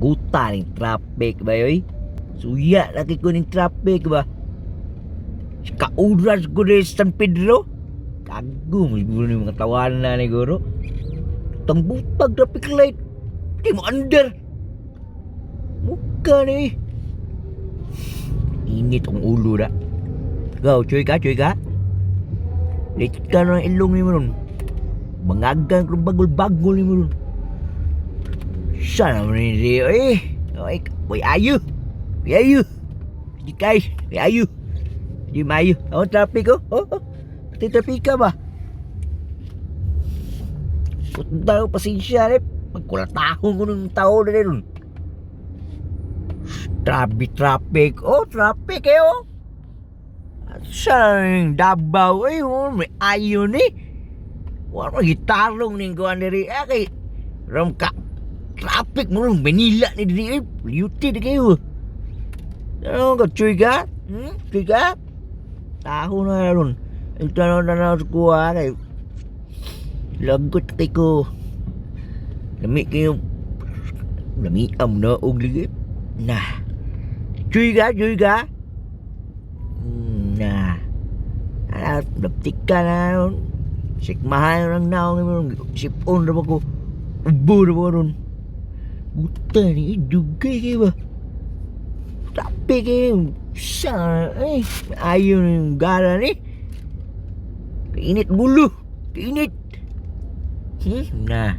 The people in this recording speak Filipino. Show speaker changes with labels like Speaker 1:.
Speaker 1: Kaguta ng traffic ba yoy? Suya lagi ko ng traffic ba? Kauras ko rin sa San Pedro. Kagum, siguro ni mga tawanan na ni Guro. Tang butag traffic light. Di mo under. Muka ni. Init ang ulo na. Ikaw, cuy ka? Late ka na ng ilong ni mo nun. Bangagan ko bagol-bagol ni mo nun. Sana mo rin siya eh. Boy ayu. Di guys, boy ayu. Di mayu. Ang traffic ko. Pati traffic ka ba? Punta ko pasensya rin. Magkulatahon ko ng tao na rin. Traffic. Traffic eh oh. Saan Davao eh oh. May ayon eh. Wala gitarong ning kuan diri. Kay ram ka. Traffic mo rin. Manila ni diri eh. Beauty na kayo. Ano ka? Chuy ka? Chuy ka? Taho na ron. Ito na sa kuha kay lagot kay ko. Lami kayo. Lami am na og ligit. Nah. Chuy ka? Nah. Daptik ka na ron. Sikmahan ng naong mo. Sipon na ko. Ubo na mo ron. Buta ni dugay kayo ba? Tapi kayo. Saan eh. Ayaw na yung gara ni. Kainit gulo. Kainit. Nah.